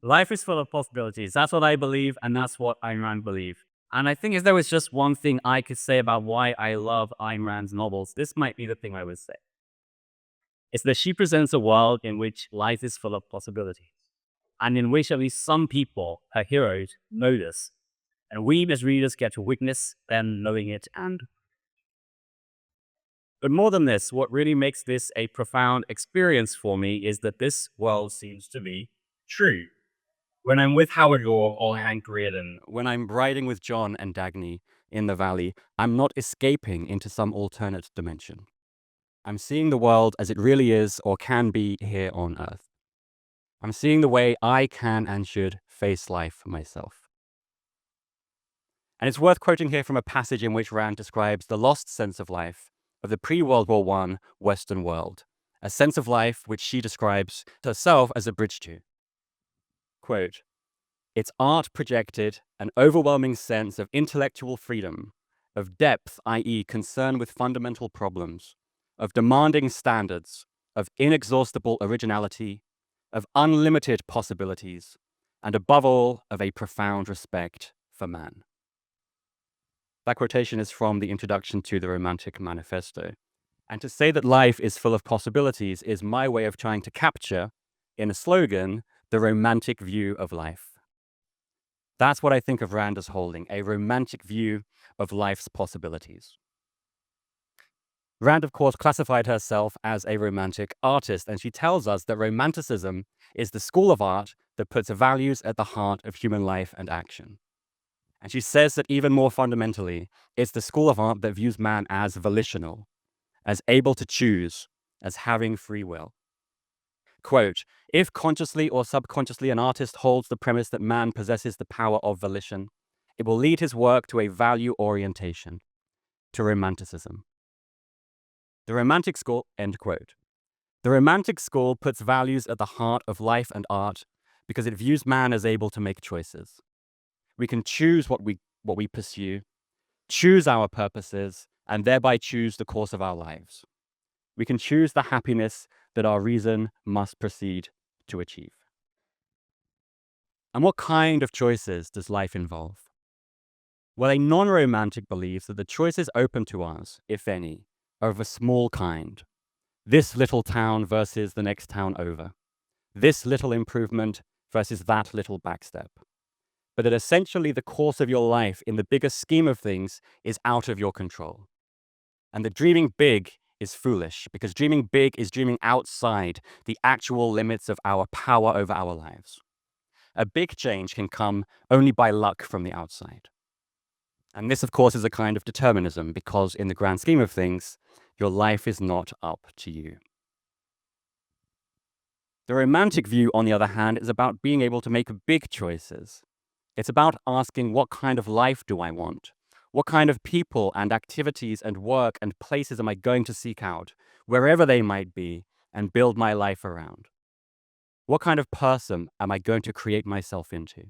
Life is full of possibilities. That's what I believe, and that's what Ayn Rand believed. And I think if there was just one thing I could say about why I love Ayn Rand's novels, this might be the thing I would say. It's that she presents a world in which life is full of possibilities, and in which at least some people, her heroes, know this. And we as readers get to witness them knowing it. But more than this, what really makes this a profound experience for me is that this world seems to be true. When I'm with Howard Gore or Hank Reardon, when I'm riding with John and Dagny in the valley, I'm not escaping into some alternate dimension. I'm seeing the world as it really is or can be here on Earth. I'm seeing the way I can and should face life myself. And it's worth quoting here from a passage in which Rand describes the lost sense of life of the pre-World War I Western world, a sense of life which she describes herself as a bridge to. Quote, its art projected an overwhelming sense of intellectual freedom, of depth, i.e., concern with fundamental problems, of demanding standards, of inexhaustible originality, of unlimited possibilities, and above all, of a profound respect for man. That quotation is from the introduction to the Romantic Manifesto. And to say that life is full of possibilities is my way of trying to capture, in a slogan, the romantic view of life. That's what I think of Rand as holding, a romantic view of life's possibilities. Rand, of course, classified herself as a romantic artist, and she tells us that romanticism is the school of art that puts values at the heart of human life and action. And she says that even more fundamentally, it's the school of art that views man as volitional, as able to choose, as having free will. Quote, if consciously or subconsciously an artist holds the premise that man possesses the power of volition, it will lead his work to a value orientation, to romanticism. The romantic school, end quote. The romantic school puts values at the heart of life and art because it views man as able to make choices. We can choose what we pursue, choose our purposes, and thereby choose the course of our lives. We can choose the happiness that our reason must proceed to achieve. And what kind of choices does life involve? Well, a non-romantic believes that the choices open to us, if any, are of a small kind. This little town versus the next town over. This little improvement versus that little backstep. But that essentially the course of your life in the bigger scheme of things is out of your control. And that dreaming big is foolish, because dreaming big is dreaming outside the actual limits of our power over our lives. A big change can come only by luck from the outside. And this, of course, is a kind of determinism, because in the grand scheme of things, your life is not up to you. The romantic view, on the other hand, is about being able to make big choices. It's about asking, what kind of life do I want? What kind of people and activities and work and places am I going to seek out, wherever they might be, and build my life around? What kind of person am I going to create myself into?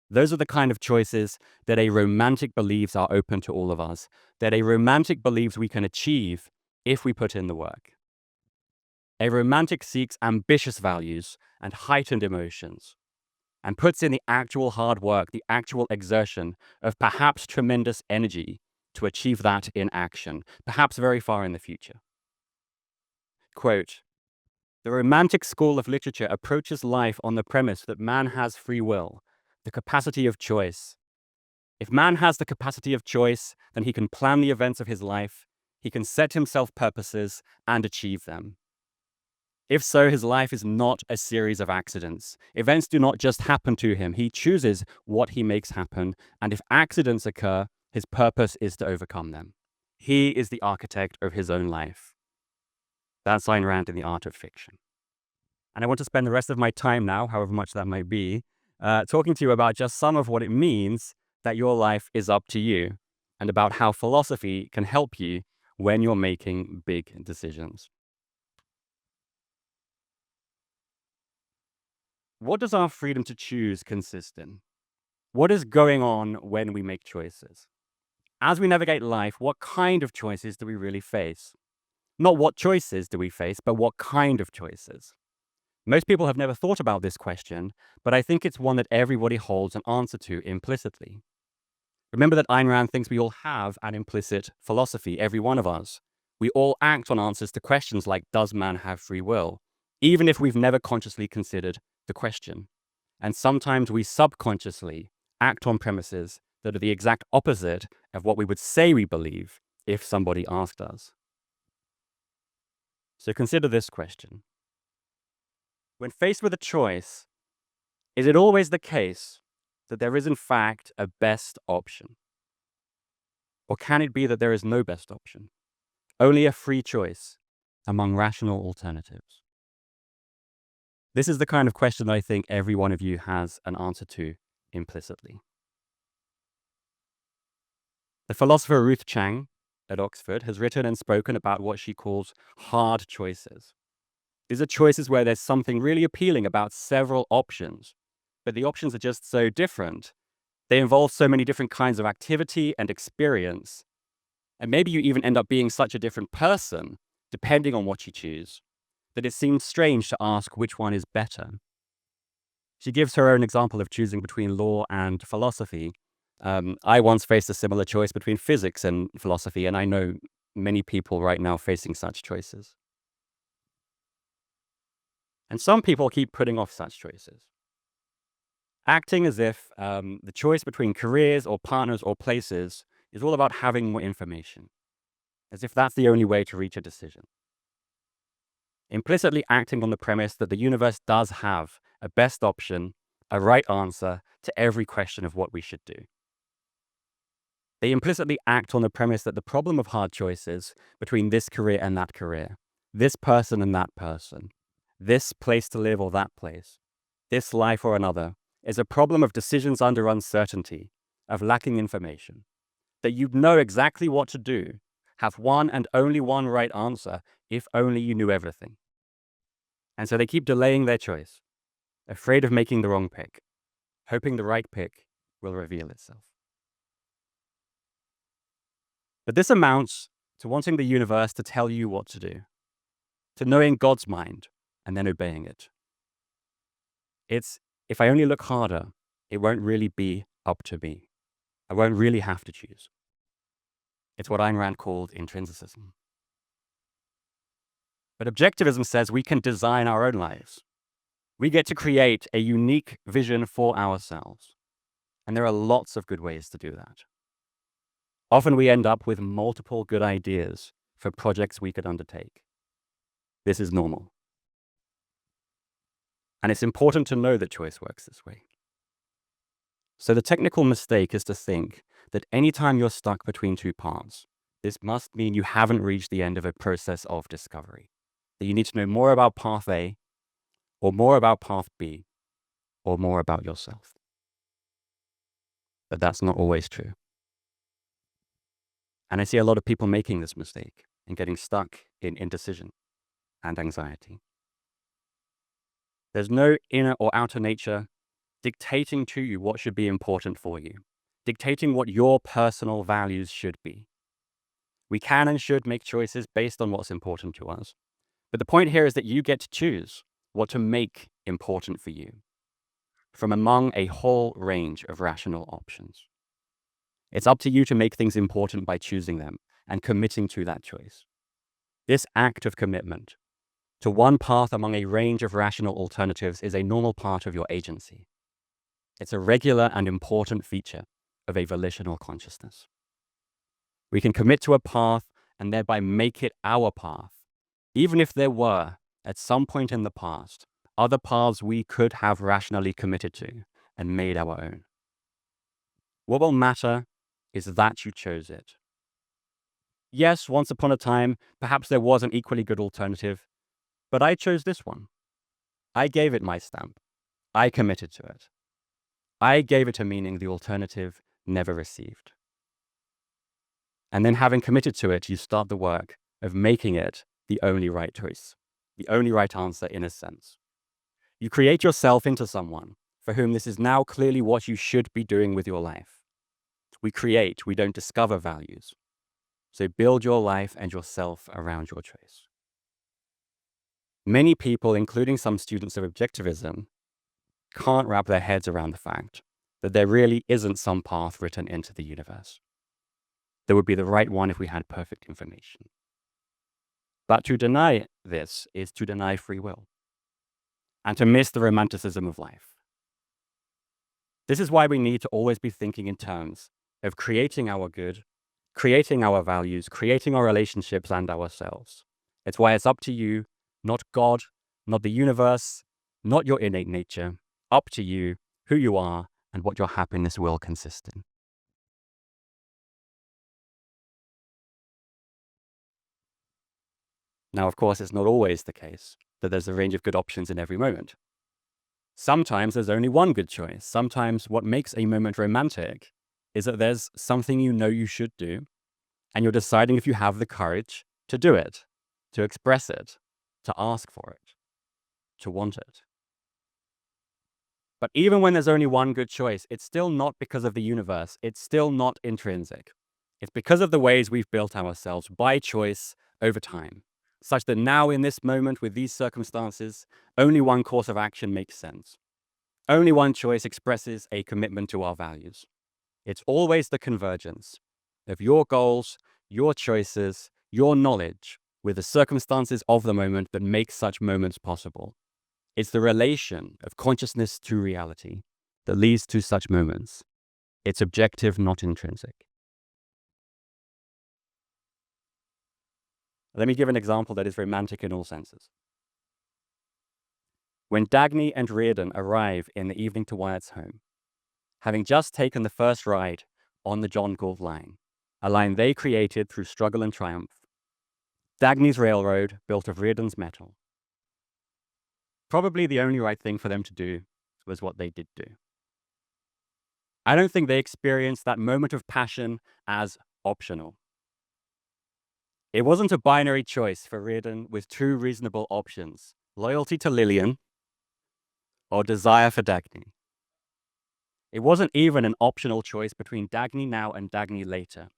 Those are the kind of choices that a romantic believes are open to all of us, that a romantic believes we can achieve if we put in the work. A romantic seeks ambitious values and heightened emotions, and puts in the actual hard work, the actual exertion of perhaps tremendous energy to achieve that in action, perhaps very far in the future. Quote, the romantic school of literature approaches life on the premise that man has free will, the capacity of choice. If man has the capacity of choice, then he can plan the events of his life, he can set himself purposes and achieve them. If so, his life is not a series of accidents. Events do not just happen to him. He chooses what he makes happen, and if accidents occur, his purpose is to overcome them. He is the architect of his own life. That's Ayn Rand in The Art of Fiction. And I want to spend the rest of my time now, however much that might be, talking to you about just some of what it means that your life is up to you, and about how philosophy can help you when you're making big decisions. What does our freedom to choose consist in? What is going on when we make choices? As we navigate life, what kind of choices do we really face? Not what choices do we face, but what kind of choices? Most people have never thought about this question, but I think it's one that everybody holds an answer to implicitly. Remember that Ayn Rand thinks we all have an implicit philosophy, every one of us. We all act on answers to questions like, does man have free will? Even if we've never consciously considered the question. And sometimes we subconsciously act on premises that are the exact opposite of what we would say we believe if somebody asked us. So consider this question. When faced with a choice, is it always the case that there is in fact a best option? Or can it be that there is no best option? Only a free choice among rational alternatives? This is the kind of question that I think every one of you has an answer to implicitly. The philosopher Ruth Chang at Oxford has written and spoken about what she calls hard choices. These are choices where there's something really appealing about several options, but the options are just so different. They involve so many different kinds of activity and experience. And maybe you even end up being such a different person, depending on what you choose, that it seems strange to ask which one is better. She gives her own example of choosing between law and philosophy. I once faced a similar choice between physics and philosophy, and I know many people right now facing such choices. And some people keep putting off such choices, acting as if the choice between careers or partners or places is all about having more information, as if that's the only way to reach a decision. Implicitly acting on the premise that the universe does have a best option, a right answer to every question of what we should do. They implicitly act on the premise that the problem of hard choices between this career and that career, this person and that person, this place to live or that place, this life or another, is a problem of decisions under uncertainty, of lacking information. That you'd know exactly what to do, have one and only one right answer if only you knew everything. And so they keep delaying their choice, afraid of making the wrong pick, hoping the right pick will reveal itself. But this amounts to wanting the universe to tell you what to do, to knowing God's mind and then obeying it. It's, if I only look harder, it won't really be up to me. I won't really have to choose. It's what Ayn Rand called intrinsicism. But objectivism says we can design our own lives. We get to create a unique vision for ourselves. And there are lots of good ways to do that. Often we end up with multiple good ideas for projects we could undertake. This is normal. And it's important to know that choice works this way. So the technical mistake is to think that anytime you're stuck between two paths, this must mean you haven't reached the end of a process of discovery. That you need to know more about path A, or more about path B, or more about yourself. But that's not always true. And I see a lot of people making this mistake and getting stuck in indecision and anxiety. There's no inner or outer nature dictating to you what should be important for you, dictating what your personal values should be. We can and should make choices based on what's important to us. But the point here is that you get to choose what to make important for you from among a whole range of rational options. It's up to you to make things important by choosing them and committing to that choice. This act of commitment to one path among a range of rational alternatives is a normal part of your agency. It's a regular and important feature of a volitional consciousness. We can commit to a path and thereby make it our path, even if there were, at some point in the past, other paths we could have rationally committed to and made our own. What will matter is that you chose it. Yes, once upon a time, perhaps there was an equally good alternative, but I chose this one. I gave it my stamp. I committed to it. I gave it a meaning the alternative never received. And then having committed to it, you start the work of making it the only right choice, the only right answer in a sense. You create yourself into someone for whom this is now clearly what you should be doing with your life. We create, we don't discover values. So build your life and yourself around your choice. Many people, including some students of objectivism, can't wrap their heads around the fact that there really isn't some path written into the universe. There would be the right one if we had perfect information. But to deny this is to deny free will and to miss the romanticism of life. This is why we need to always be thinking in terms of creating our good, creating our values, creating our relationships and ourselves. It's why it's up to you, not God, not the universe, not your innate nature, up to you, who you are, and what your happiness will consist in. Now, of course, it's not always the case that there's a range of good options in every moment. Sometimes there's only one good choice. Sometimes what makes a moment romantic is that there's something you know you should do, and you're deciding if you have the courage to do it, to express it, to ask for it, to want it. But even when there's only one good choice, it's still not because of the universe. It's still not intrinsic. It's because of the ways we've built ourselves by choice over time, such that now in this moment with these circumstances, only one course of action makes sense. Only one choice expresses a commitment to our values. It's always the convergence of your goals, your choices, your knowledge with the circumstances of the moment that make such moments possible. It's the relation of consciousness to reality that leads to such moments. It's objective, not intrinsic. Let me give an example that is romantic in all senses. When Dagny and Reardon arrive in the evening to Wyatt's home, having just taken the first ride on the John Gould line, a line they created through struggle and triumph, Dagny's railroad built of Reardon's metal. Probably the only right thing for them to do was what they did do. I don't think they experienced that moment of passion as optional. It wasn't a binary choice for Reardon with two reasonable options: loyalty to Lillian or desire for Dagny. It wasn't even an optional choice between Dagny now and Dagny later.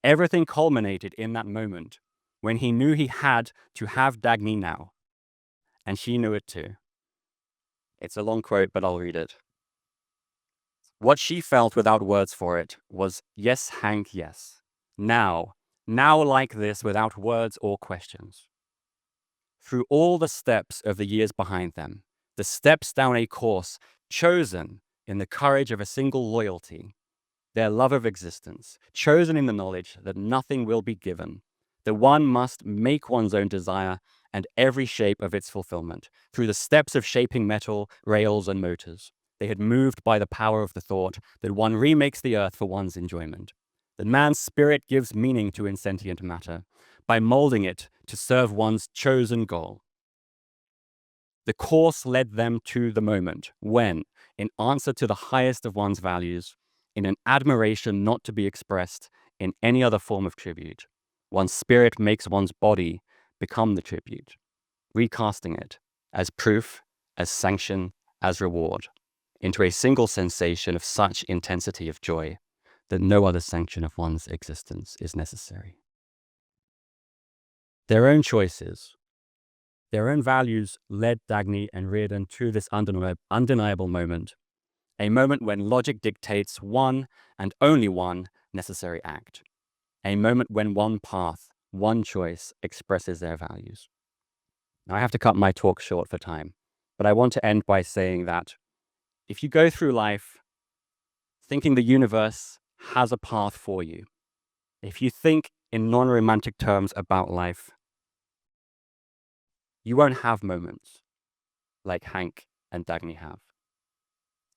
Everything culminated in that moment when he knew he had to have Dagny now, and she knew it too. It's a long quote, but I'll read it. What she felt without words for it was, yes, Hank, yes. Now like this without words or questions. Through all the steps of the years behind them, the steps down a course chosen in the courage of a single loyalty, their love of existence, chosen in the knowledge that nothing will be given, that one must make one's own desire and every shape of its fulfillment, through the steps of shaping metal, rails, and motors. They had moved by the power of the thought that one remakes the earth for one's enjoyment, that man's spirit gives meaning to insentient matter by molding it to serve one's chosen goal. The course led them to the moment when, in answer to the highest of one's values, in an admiration not to be expressed in any other form of tribute, one's spirit makes one's body become the tribute, recasting it as proof, as sanction, as reward, into a single sensation of such intensity of joy that no other sanction of one's existence is necessary. Their own choices, their own values led Dagny and Reardon to this undeniable moment, a moment when logic dictates one and only one necessary act, a moment when one path, one choice expresses their values. Now, I have to cut my talk short for time, but I want to end by saying that if you go through life thinking the universe has a path for you, if you think in non-romantic terms about life, you won't have moments like Hank and Dagny have.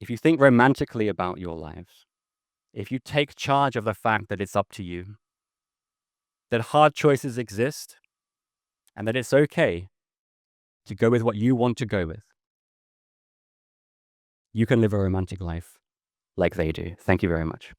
If you think romantically about your lives, if you take charge of the fact that it's up to you, that hard choices exist, and that it's okay to go with what you want to go with, you can live a romantic life like they do. Thank you very much.